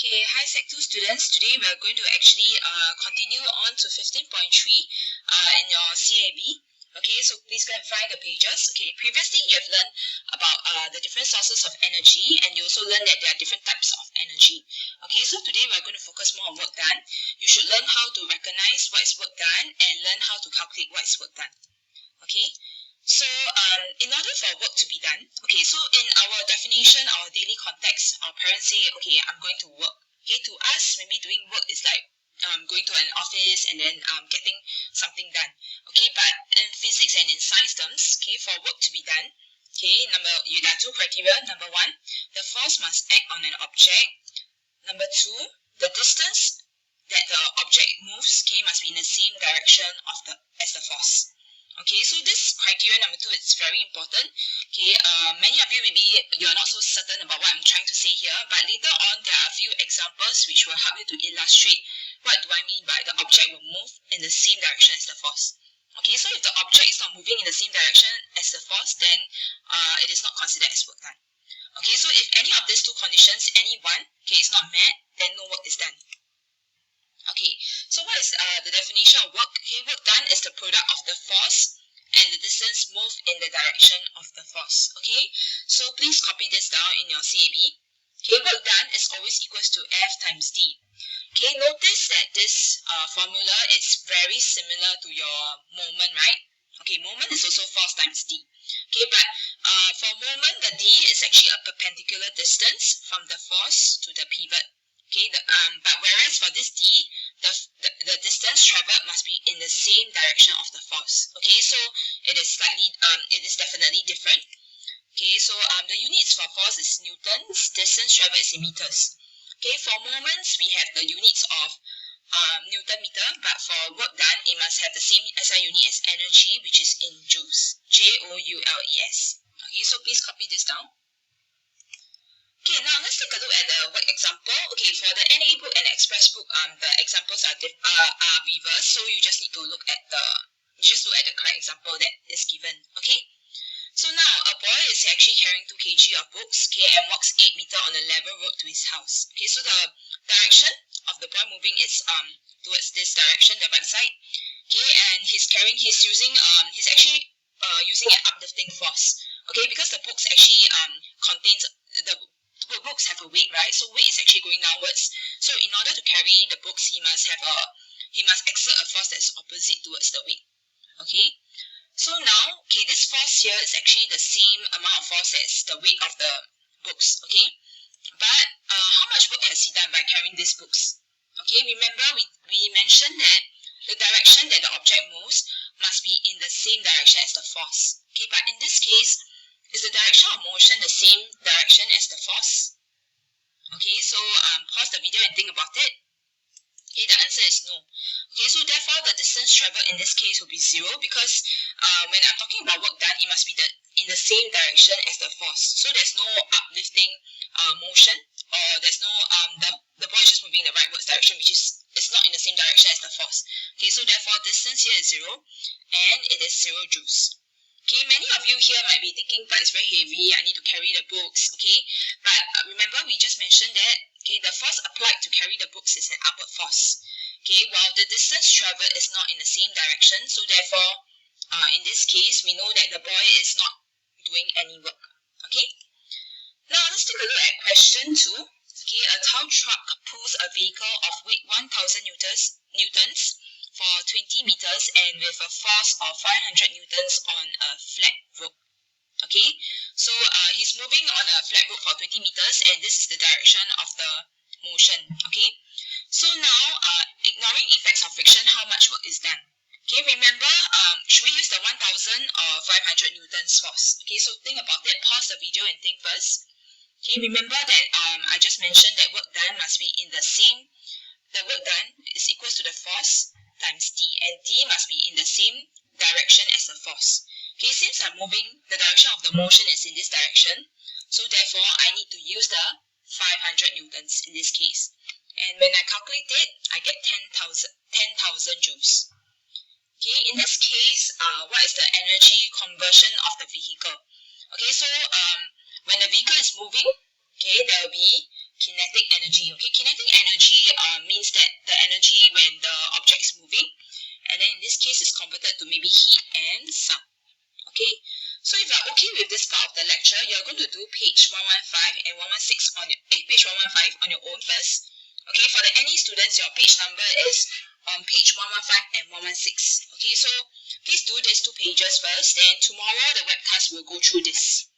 Okay, hi Sec 2 students. Today we are going to actually continue on to 15.3 in your CAB. Okay, so please go and find the pages. Okay, previously you have learned about the different sources of energy, and you also learned that there are different types of energy. Okay, so today we are going to focus more on work done. You should learn how to recognize what is work done and learn how to calculate what is work done. Okay, so in order for work to be done, okay, so in our definition, our daily context, our parents say, okay, I'm going to work. Okay, to us, maybe doing work is like going to an office and then getting something done. Okay, but in physics and in science terms, okay, for work to be done, okay, there are two criteria. Number one, the force must act on an object. Number two, the distance that the object moves, okay, must be in the same direction as the force. Okay, so this criteria number two is very important. Okay, many of you maybe you're not so certain about what I'm trying to say here, but later on there are a few examples which will help you to illustrate what do I mean by the object will move in the same direction as the force. Okay, so if the object is not moving in the same direction as the force, then it is not considered as work done. Okay, so if any of these two conditions, any one, okay, is not met, then no work is done. Okay, so what is the definition of work? Okay, work done is the product of the force and the distance moved in the direction of the force. Okay, so please copy this down in your CAB. Okay, work done is always equals to F times D. Okay, notice that this formula is very similar to your moment, right? Okay, moment is also force times D. Okay, but for moment, the D is actually a perpendicular distance from the force to the pivot. Okay, but whereas for this D, the distance traveled must be in the same direction of the force. Okay, so it is definitely different. Okay, so the units for force is newtons, distance traveled is in meters. Okay, for moments we have the units of Newton meter, but for work done, it must have the same SI unit as energy, which is in joules, Joules. Okay, so please copy this down. Okay, now let's take a look at the work example. Okay, for the NA book and Express book, the examples are reversed, so you just need to look at the correct example that is given. Okay, so now a boy is actually carrying 2 kg of books, okay, and walks 8 meters on a level road to his house. Okay, so the direction of the boy moving is towards this direction, the right side. Okay, and he's actually using an uplifting force. Okay, because the books actually contains the books have a weight, right? So weight is actually going downwards. So in order to carry the books, he must exert a force that's opposite towards the weight. Okay. So now, okay, this force here is actually the same amount of force as the weight of the books. Okay. But how much work has he done by carrying these books? Okay. Remember we mentioned that the direction that the object moves must be in the same direction as the force. Okay. But in this case, is the direction of motion the same direction as the force? Okay, so pause the video and think about it. Okay, the answer is no. Okay, so therefore the distance traveled in this case will be 0 because when I'm talking about work done, it must be in the same direction as the force. So there's no uplifting motion, or there's no the ball is just moving in the rightwards direction, which is it's not in the same direction as the force. Okay, so therefore distance here is 0 and it is 0 joules. Okay, many of you here might be thinking, but it's very heavy, I need to carry the books, okay? But remember, we just mentioned that, okay, the force applied to carry the books is an upward force. Okay, while the distance traveled is not in the same direction, so therefore, in this case, we know that the boy is not doing any work, okay? Now, let's take a look at question 2. Okay, a tow truck pulls a vehicle of weight 1,000 newtons for 20 meters and with a force of 500 newtons on a flat rope. Okay, so he's moving on a flat rope for 20 meters and this is the direction of the motion. Okay, so now ignoring effects of friction, how much work is done? Okay, remember, should we use the 1,000 or 500 newtons force? Okay, so think about it, pause the video and think first. Okay, remember that I just mentioned that work done must be in the work done is equal to the force times D, and D must be in the same direction as the force. Okay, since I'm moving, the direction of the motion is in this direction, so therefore I need to use the 500 newtons in this case. And when I calculate it, I get 10,000 joules. Okay, in this case, what is the energy conversion of the vehicle? Okay, so when the vehicle is moving, okay, there will be kinetic energy. Okay, kinetic means that the energy when the object is moving, and then in this case is converted to maybe heat and sound. Okay, so if you're okay with this part of the lecture, you're going to do page 115 and 116 on your page 115 on your own first. Okay, for the NE students, your page number is on page 115 and 116. Okay, so please do these 2 pages first, then tomorrow the webcast will go through this.